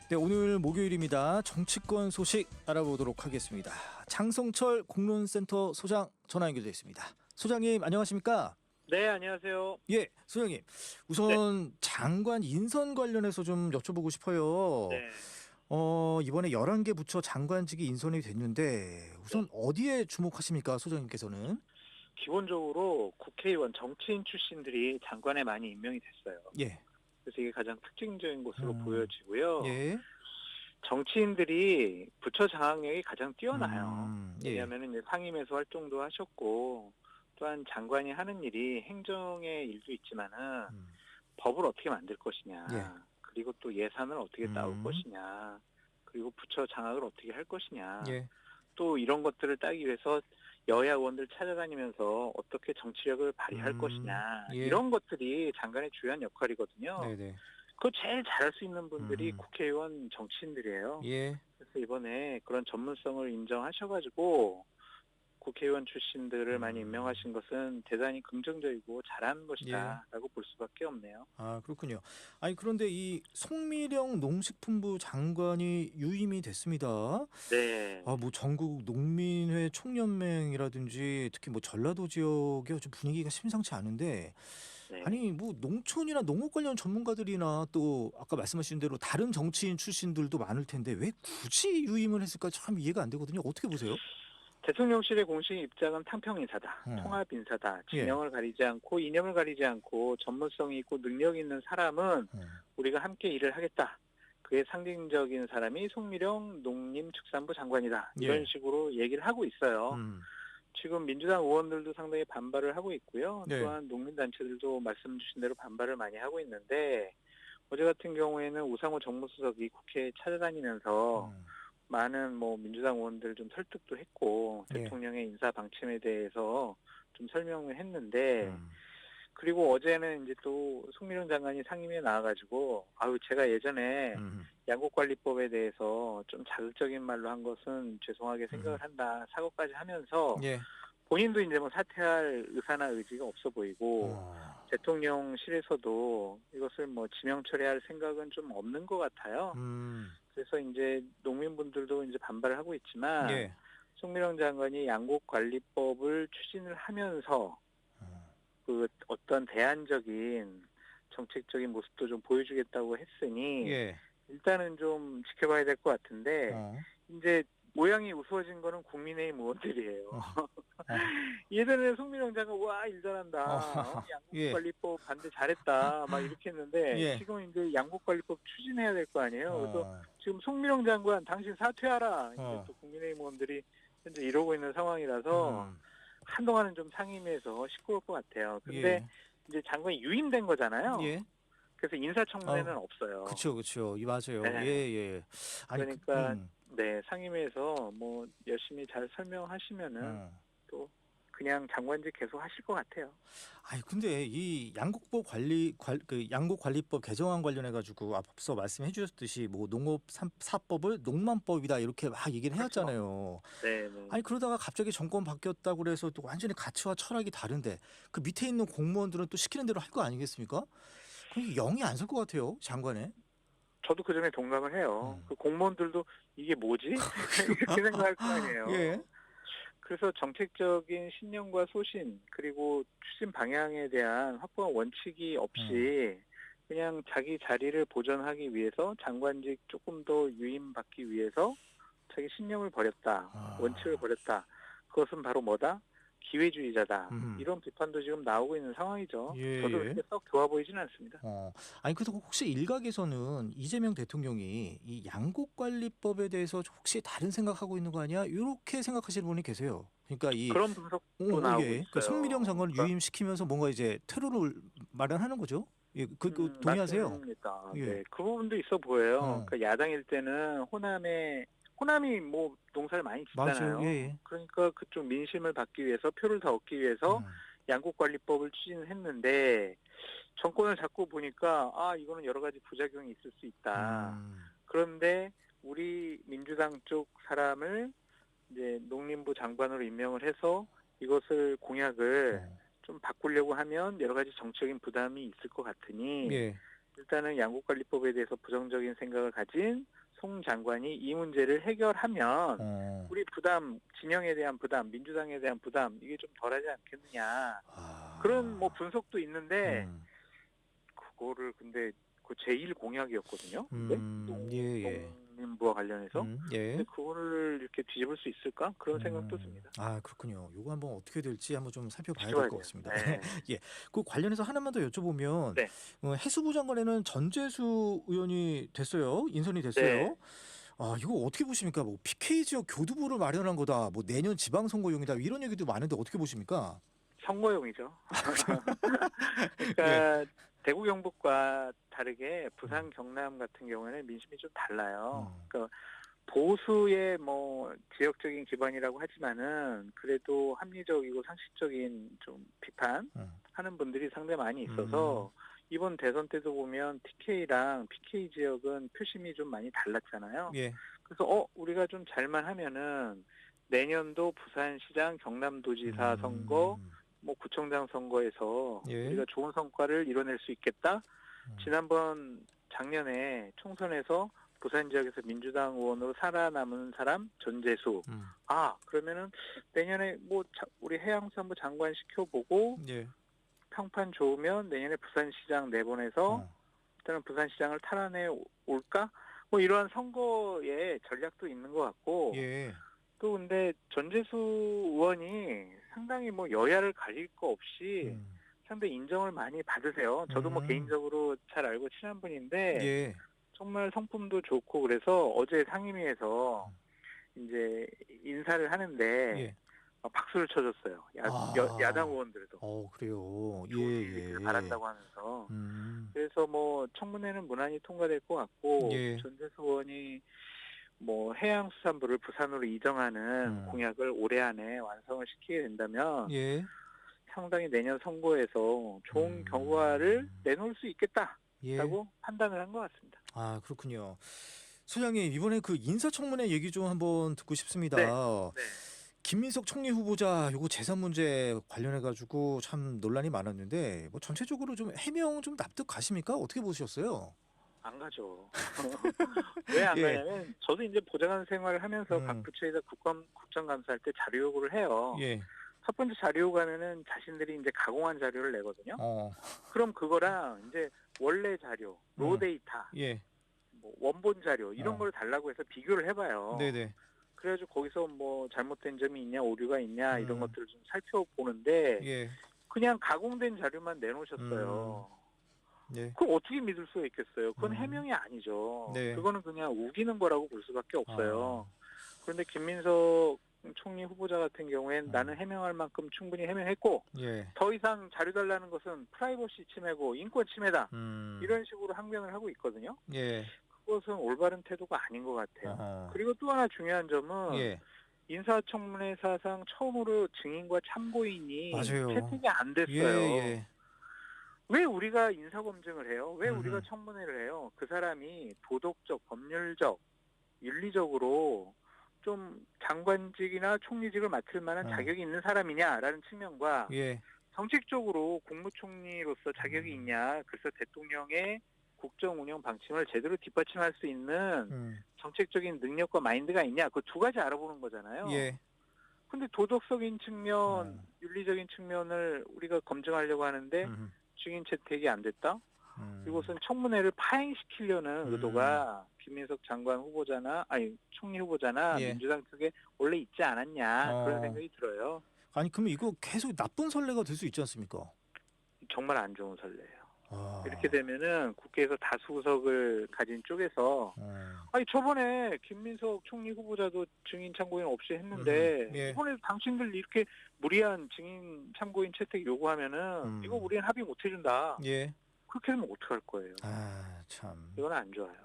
네, 오늘 목요일입니다. 정치권 소식 알아보도록 하겠습니다. 장성철 공론센터 소장 전화 연결되어 있습니다. 소장님 안녕하십니까? 네, 안녕하세요. 예, 소장님. 네. 우선 장관 인선 관련해서 좀 여쭤보고 싶어요. 네. 이번에 11개 부처 장관직이 인선이 됐는데 우선 네. 어디에 주목하십니까, 소장님께서는? 기본적으로 국회의원 정치인 출신들이 장관에 많이 임명이 됐어요. 예. 그래서 이게 가장 특징적인 것으로 보여지고요. 예. 정치인들이 부처 장악력이 가장 뛰어나요. 예. 왜냐하면 이제 상임에서 활동도 하셨고, 또한 장관이 하는 일이 행정의 일도 있지만은 법을 어떻게 만들 것이냐, 예. 그리고 또 예산을 어떻게 따올 것이냐, 그리고 부처 장악을 어떻게 할 것이냐, 예. 또 이런 것들을 따기 위해서 여야 의원들 찾아다니면서 어떻게 정치력을 발휘할 것이냐, 예. 이런 것들이 장관의 주요한 역할이거든요. 네네. 그거 제일 잘할 수 있는 분들이 국회의원 정치인들이에요. 예. 그래서 이번에 그런 전문성을 인정하셔가지고 국회의원 출신들을 많이 임명하신 것은 대단히 긍정적이고 잘한 것이다라고 볼 수밖에 없네요. 아, 그렇군요. 아니, 그런데 이 송미령 농식품부 장관이 유임이 됐습니다. 네. 뭐 전국 농민회 총연맹이라든지 특히 뭐 전라도 지역의 좀 분위기가 심상치 않은데, 네. 아니 뭐 농촌이나 농업 관련 전문가들이나 또 아까 말씀하신 대로 다른 정치인 출신들도 많을 텐데 왜 굳이 유임을 했을까 참 이해가 안 되거든요. 어떻게 보세요? 대통령실의 공식 입장은 탕평인사다, 통합인사다, 진영을 가리지 않고 이념을 가리지 않고 전문성이 있고 능력이 있는 사람은 우리가 함께 일을 하겠다. 그의 상징적인 사람이 송미령 농림축산부 장관이다. 이런 식으로 얘기를 하고 있어요. 지금 민주당 의원들도 상당히 반발을 하고 있고요. 또한 농민단체들도 말씀 주신 대로 반발을 많이 하고 있는데, 어제 같은 경우에는 우상호 정무수석이 국회에 찾아다니면서 많은 민주당 의원들 좀 설득도 했고, 대통령의 인사 방침에 대해서 좀 설명을 했는데, 그리고 어제는 이제 또 송미령 장관이 상임위에 나와가지고, 제가 예전에 양곡관리법에 대해서 좀 자극적인 말로 한 것은 죄송하게 생각을 한다, 사과까지 하면서, 본인도 이제 사퇴할 의사나 의지가 없어 보이고, 대통령실에서도 이것을 지명 처리할 생각은 좀 없는 것 같아요. 그래서 이제 농민분들도 이제 반발을 하고 있지만, 송미령 장관이 양곡관리법을 추진을 하면서 그 어떤 대안적인 정책적인 모습도 좀 보여주겠다고 했으니 일단은 좀 지켜봐야 될 것 같은데, 이제 모양이 우스워진 거는 국민의힘 의원들이에요. 예전에 송미령 장관 일 잘한다, 양곡관리법 반대 잘했다 막 이렇게 했는데 지금 이제 양곡관리법 추진해야 될 거 아니에요. 그래서 지금 송미령 장관 당신 사퇴하라, 이제 또 국민의힘 의원들이 현재 이러고 있는 상황이라서 한동안은 좀 상임위에서 시끄러울 것 같아요. 근데 이제 장관이 유임된 거잖아요. 그래서 인사청문회는 없어요. 그렇죠. 맞아요. 네. 아니, 그러니까 네, 상임위에서 열심히 잘 설명하시면은 또 그냥 장관직 계속 하실 것 같아요. 아니, 근데 이 양곡관리법 개정안 관련해 가지고 앞서 말씀해 주셨듯이 뭐 농업사법을 농만법이다 이렇게 막 얘기를 해왔잖아요. 네. 아니, 그러다가 갑자기 정권 바뀌었다고 그래서 또 완전히 가치와 철학이 다른데 그 밑에 있는 공무원들은 또 시키는 대로 할 거 아니겠습니까? 그럼 영이 안 설 것 같아요, 장관에. 저도 그 점에 동감을 해요. 그 공무원들도 이게 뭐지? 이렇게 생각할 거 아니에요. 그래서 정책적인 신념과 소신, 그리고 추진 방향에 대한 확고한 원칙이 없이 그냥 자기 자리를 보존하기 위해서 장관직 조금 더 유임받기 위해서 자기 신념을 버렸다, 원칙을 버렸다. 그것은 바로 뭐다? 기회주의자다. 이런 비판도 지금 나오고 있는 상황이죠. 저도 그렇게 썩 좋아 보이지는 않습니다. 아니, 그래서 혹시 일각에서는 이재명 대통령이 이 양곡관리법에 대해서 혹시 다른 생각하고 있는 거 아니야? 이렇게 생각하시는 분이 계세요. 그러니까 그런 분석도 나오고 있어요. 그러니까 송미령 장관을 유임시키면서 뭔가 이제 퇴로를 마련하는 거죠. 동의하세요? 맞습니다. 네, 그 부분도 있어 보여요. 그러니까 야당일 때는 호남이 농사를 많이 짓잖아요. 맞아요. 그러니까 그쪽 민심을 받기 위해서, 표를 더 얻기 위해서 양곡관리법을 추진했는데, 정권을 잡고 보니까 이거는 여러 가지 부작용이 있을 수 있다. 그런데 우리 민주당 쪽 사람을 이제 농림부 장관으로 임명을 해서 이것을 공약을 좀 바꾸려고 하면 여러 가지 정치적인 부담이 있을 것 같으니 일단은 양국관리법에 대해서 부정적인 생각을 가진 송 장관이 이 문제를 해결하면 우리 부담, 진영에 대한 부담, 민주당에 대한 부담 이게 좀 덜하지 않겠느냐. 그런 뭐 분석도 있는데 그거를 근데 그 제1 공약이었거든요. 근데 농림부와 관련해서 근데 그거를 이렇게 뒤집을 수 있을까? 그런 생각도 듭니다. 아 그렇군요. 요거 한번 어떻게 될지 한번 좀 살펴봐야 지켜봐야 될 것 돼요. 같습니다. 네. 예. 그 관련해서 하나만 더 여쭤보면 네. 해수부 장관에는 전재수 의원이 됐어요. 인선이 됐어요. 네. 아 이거 어떻게 보십니까? 뭐 PK 지역 교두보를 마련한 거다. 뭐 내년 지방선거용이다. 이런 얘기도 많은데 어떻게 보십니까? 선거용이죠. 예. 그러니까 대구 경북과 다르게 부산 경남 같은 경우에는 민심이 좀 달라요. 그러니까 보수의 뭐 지역적인 기반이라고 하지만은 그래도 합리적이고 상식적인 좀 비판하는 분들이 상당히 많이 있어서 이번 대선 때도 보면 TK랑 PK 지역은 표심이 좀 많이 달랐잖아요. 예. 그래서 우리가 좀 잘만 하면은 내년도 부산시장, 경남도지사 선거, 뭐 구청장 선거에서 예. 우리가 좋은 성과를 이뤄낼 수 있겠다. 지난번 작년에 총선에서 부산 지역에서 민주당 의원으로 살아남은 사람 전재수. 그러면은 내년에 뭐 우리 해양수산부 장관 시켜보고 예. 평판 좋으면 내년에 부산시장 내보내서 일단은 부산시장을 탈환해 올까? 뭐 이러한 선거의 전략도 있는 것 같고. 예. 또 근데 전재수 의원이 상당히 뭐 여야를 가릴 거 없이 상당히 인정을 많이 받으세요. 저도 뭐 개인적으로 잘 알고 친한 분인데 예. 정말 성품도 좋고 그래서 어제 상임위에서 이제 인사를 하는데 예. 박수를 쳐줬어요. 야당 의원들도. 그래요. 좋은 일을 예. 바란다고 하면서. 그래서 뭐 청문회는 무난히 통과될 것 같고 전재수 의원이 뭐 해양수산부를 부산으로 이정하는 공약을 올해 안에 완성을 시키게 된다면 상당히 내년 선거에서 좋은 결과를 내놓을 수 있겠다라고 판단을 한 것 같습니다. 아 그렇군요. 소장님 이번에 그 인사청문회 얘기 좀 한번 듣고 싶습니다. 네. 김민석 총리 후보자 요거 재산 문제 관련해 가지고 참 논란이 많았는데 뭐 전체적으로 좀 해명 좀 납득 가십니까? 어떻게 보셨어요? 안 가죠. 왜 안 가냐면 저도 이제 보좌관 생활을 하면서 각 부처에서 국정감사할 때 자료 요구를 해요. 첫 번째 자료 요구하면은 자신들이 이제 가공한 자료를 내거든요. 그럼 그거랑 이제 원래 자료, 로 데이터, 뭐 원본 자료 이런 걸 달라고 해서 비교를 해봐요. 네네. 그래가지고 거기서 뭐 잘못된 점이 있냐, 오류가 있냐 이런 것들을 좀 살펴보는데 그냥 가공된 자료만 내놓으셨어요. 그럼 어떻게 믿을 수가 있겠어요? 그건 해명이 아니죠. 그거는 그냥 우기는 거라고 볼 수밖에 없어요. 그런데 김민석 총리 후보자 같은 경우엔 나는 해명할 만큼 충분히 해명했고 더 이상 자료 달라는 것은 프라이버시 침해고 인권 침해다. 이런 식으로 항변을 하고 있거든요. 그것은 올바른 태도가 아닌 것 같아요. 그리고 또 하나 중요한 점은 인사청문회 사상 처음으로 증인과 참고인이 채택이 안 됐어요. 왜 우리가 인사검증을 해요? 왜 우리가 청문회를 해요? 그 사람이 도덕적, 법률적, 윤리적으로 좀 장관직이나 총리직을 맡을 만한 자격이 있는 사람이냐라는 측면과 정책적으로 국무총리로서 자격이 있냐. 그래서 대통령의 국정 운영 방침을 제대로 뒷받침할 수 있는 정책적인 능력과 마인드가 있냐. 그 두 가지 알아보는 거잖아요. 근데 도덕적인 측면, 윤리적인 측면을 우리가 검증하려고 하는데 증인 채택이 안 됐다? 이것은 청문회를 파행시키려는 의도가 김민석 장관 후보자나 총리 후보자나 민주당 측에 원래 있지 않았냐 그런 생각이 들어요. 아니 그럼 이거 계속 나쁜 선례가 될 수 있지 않습니까? 정말 안 좋은 선례예요. 이렇게 되면은 국회에서 다수석을 가진 쪽에서 저번에 김민석 총리 후보자도 증인 참고인 없이 했는데 이번에 당신들 이렇게 무리한 증인 참고인 채택 요구하면은 이거 우리는 합의 못 해준다. 그렇게 하면 어떡할 거예요. 참. 이건 안 좋아요.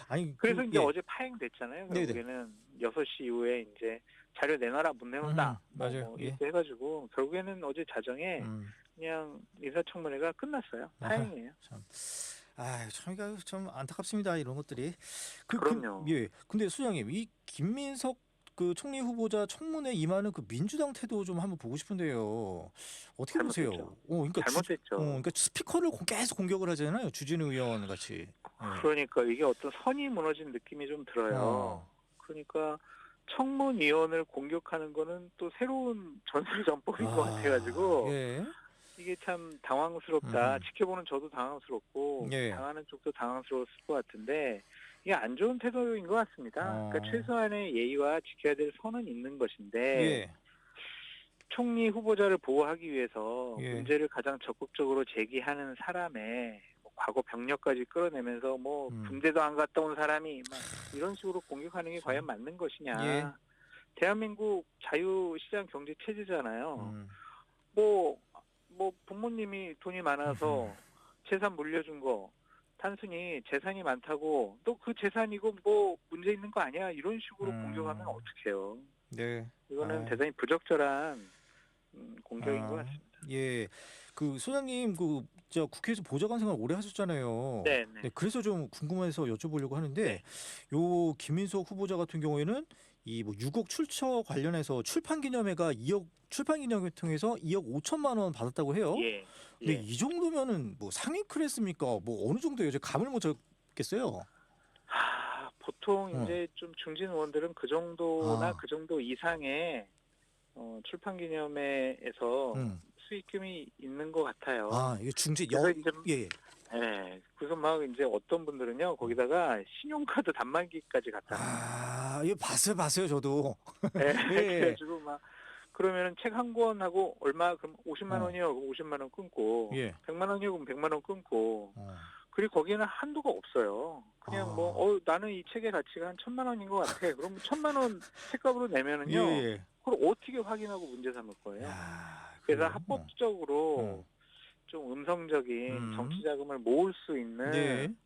아니 그래서 이제 어제 파행됐잖아요. 결국에는 6시 이후에 이제 자료 내놔라 못 내놓는다. 맞아요. 이렇게 해가지고 결국에는 어제 자정에 그냥 인사청문회가 끝났어요. 다행이에요. 참 이거 좀 안타깝습니다. 이런 것들이. 그럼요. 근데 수장님 이 김민석 그 총리 후보자 청문회 임하는 그 민주당 태도 좀 한번 보고 싶은데요. 어떻게 보세요? 잘못됐죠. 그러니까 잘못됐죠. 그러니까 스피커를 계속 공격을 하잖아요. 주진우 의원 같이. 예. 그러니까 이게 어떤 선이 무너진 느낌이 좀 들어요. 그러니까 청문위원을 공격하는 거는 또 새로운 전술전법인 것 같아가지고 예. 이게 참 당황스럽다. 지켜보는 저도 당황스럽고 예. 당하는 쪽도 당황스러웠을 것 같은데 이게 안 좋은 태도인 것 같습니다. 그러니까 최소한의 예의와 지켜야 될 선은 있는 것인데 예. 총리 후보자를 보호하기 위해서 예. 문제를 가장 적극적으로 제기하는 사람의 뭐 과거 병력까지 끌어내면서 뭐 군대도 안 갔다 온 사람이 막 이런 식으로 공격하는 게 과연 맞는 것이냐. 예. 대한민국 자유시장 경제 체제잖아요. 뭐 부모님이 돈이 많아서 재산 물려준 거 단순히 재산이 많다고 또 그 재산이고 뭐 문제 있는 거 아니야 이런 식으로 공격하면 어떡해요. 네. 이거는 대단히 부적절한 공격인 것 같습니다. 예. 그 소장님 저 국회에서 보좌관 생활 오래 하셨잖아요. 네. 그래서 좀 궁금해서 여쭤보려고 하는데 네. 요 김민석 후보자 같은 경우에는 이 뭐 6억 출처 관련해서 출판 기념회가 2억 출판 기념회 통해서 2억 5천만 원 받았다고 해요. 예. 근데 이 정도면은 뭐 상위 클래스입니까? 뭐 어느 정도예요? 제가 감을 못 잡겠어요. 보통 이제 좀 중진 의원들은 그 정도나 그 정도 이상의 출판기념회에서 수익금이 있는 것 같아요. 이게 중진 그래서 이제 예. 네, 그래서 막 이제 어떤 분들은요 거기다가 신용카드 단말기까지 갖다. 이거 봤어요 저도. 네, 예. 그래가지고 막 그러면은 책 한 권하고 얼마 그럼 50만 원이요, 그럼 50만 원 끊고, 예. 100만 원이요, 그럼 100만 원 끊고. 그리고 거기에는 한도가 없어요. 그냥 나는 이 책의 가치가 한 1,000만 원인 것 같아. 그럼 1,000만 원 책값으로 내면은요. 예. 그걸 어떻게 확인하고 문제 삼을 거예요. 그래서 합법적으로 좀 음성적인 정치 자금을 모을 수 있는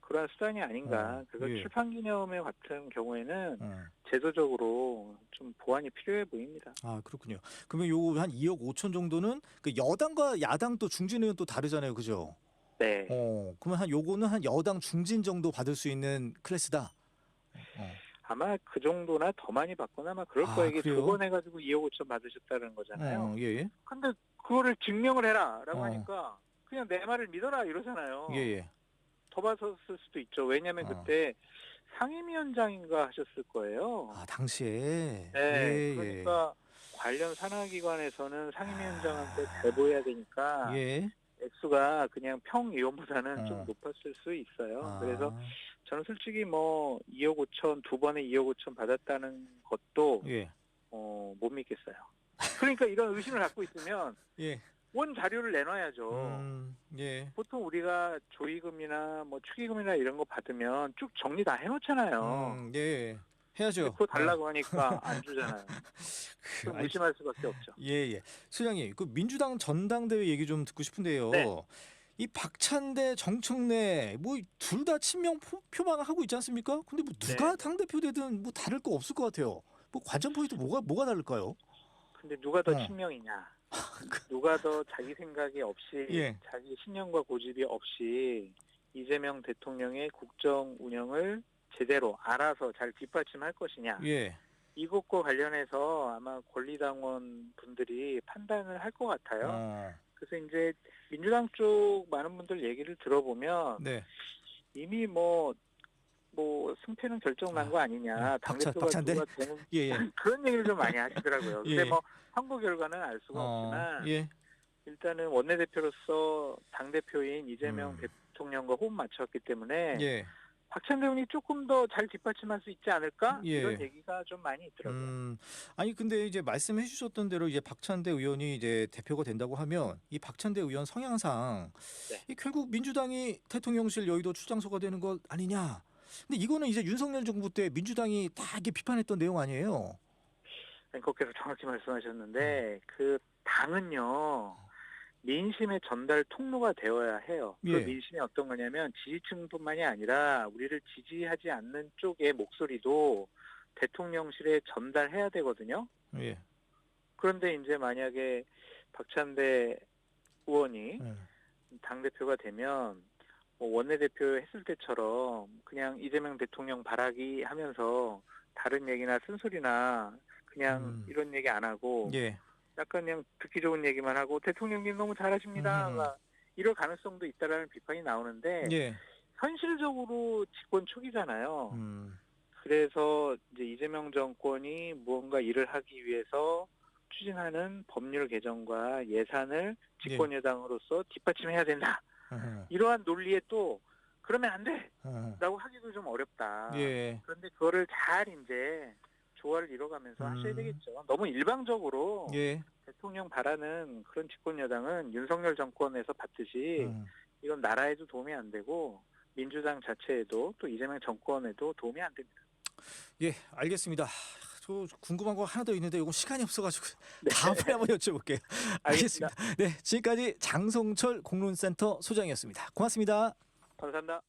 그러한 수단이 아닌가. 그래서 출판기념회 같은 경우에는 제도적으로 좀 보완이 필요해 보입니다. 그렇군요. 그러면 요 한 2억 5천 정도는 그 여당과 야당 또 중진은 또 다르잖아요, 그죠? 네. 그러면 한 요거는 한 여당 중진 정도 받을 수 있는 클래스다. 아마 그 정도나 더 많이 받거나 아마 그럴 거예요. 이게 그래요? 두 번 해가지고 2억 5천 받으셨다는 거잖아요. 예. 근데 그거를 증명을 해라라고 하니까 그냥 내 말을 믿어라 이러잖아요. 예. 더 받았을 수도 있죠. 왜냐하면 그때 상임위원장인가 하셨을 거예요. 당시에. 네. 그러니까 관련 산하기관에서는 상임위원장한테 배보해야 되니까 액수가 그냥 평의원보다는 좀 높았을 수 있어요. 그래서 저는 솔직히 뭐 2억 5천 두 번에 2억 5천 받았다는 것도 못 믿겠어요. 그러니까 이런 의심을 갖고 있으면 원 자료를 내놔야죠. 보통 우리가 조의금이나 뭐 축의금이나 이런 거 받으면 쭉 정리 다 해놓잖아요. 해야죠. 그거 달라고 하니까 안 주잖아요. 좀 의심할 수밖에 없죠. 소장님, 그 민주당 전당대회 얘기 좀 듣고 싶은데요. 이 박찬대, 정청래 뭐 둘 다 친명 표방하고 있지 않습니까? 근데 뭐 누가 당대표 되든 뭐 다를 거 없을 것 같아요. 뭐 관전 포인트 뭐가 다를까요? 근데 누가 더 친명이냐? 누가 더 자기 생각이 없이 자기 신념과 고집이 없이 이재명 대통령의 국정 운영을 제대로 알아서 잘 뒷받침할 것이냐? 이것과 관련해서 아마 권리당원 분들이 판단을 할 것 같아요. 그래서 이제 민주당 쪽 많은 분들 얘기를 들어보면 이미 뭐 승패는 결정난 거 아니냐, 당대표가 누가 되는 그런 얘기를 좀 많이 하시더라고요. 근데 뭐 선거 결과는 알 수가 없지만 일단은 원내대표로서 당대표인 이재명 대통령과 호흡 맞췄기 때문에 박찬대 의원이 조금 더 잘 뒷받침할 수 있지 않을까? 이런 얘기가 좀 많이 있더라고요. 근데 이제 말씀해 주셨던 대로 이제 박찬대 의원이 이제 대표가 된다고 하면 이 박찬대 의원 성향상 이 결국 민주당이 대통령실 여의도 출장소가 되는 것 아니냐. 근데 이거는 이제 윤석열 정부 때 민주당이 다 이게 비판했던 내용 아니에요? 앵커께서 정확히 말씀하셨는데 그 당은요. 민심의 전달 통로가 되어야 해요. 그 민심이 어떤 거냐면 지지층뿐만이 아니라 우리를 지지하지 않는 쪽의 목소리도 대통령실에 전달해야 되거든요. 그런데 이제 만약에 박찬대 의원이 당대표가 되면 뭐 원내대표 했을 때처럼 그냥 이재명 대통령 바라기 하면서 다른 얘기나 쓴소리나 그냥 이런 얘기 안 하고 예. 약간 그냥 듣기 좋은 얘기만 하고 대통령님 너무 잘하십니다. 막 이럴 가능성도 있다라는 비판이 나오는데 예. 현실적으로 집권 초기잖아요. 그래서 이제 이재명 정권이 무언가 일을 하기 위해서 추진하는 법률 개정과 예산을 집권 여당으로서 뒷받침해야 된다. 이러한 논리에 또 그러면 안 돼라고 하기도 좀 어렵다. 예. 그런데 그거를 잘 이제 조화를 이뤄가면서 하셔야 되겠죠. 너무 일방적으로 예. 대통령 바라는 그런 집권 여당은 윤석열 정권에서 봤듯이 이건 나라에도 도움이 안 되고 민주당 자체에도 또 이재명 정권에도 도움이 안 됩니다. 예, 알겠습니다. 저 궁금한 거 하나 더 있는데 이건 시간이 없어가지고 네. 다음번에 한번 여쭤볼게요. 알겠습니다. 네, 지금까지 장성철 공론센터 소장이었습니다. 고맙습니다. 감사합니다.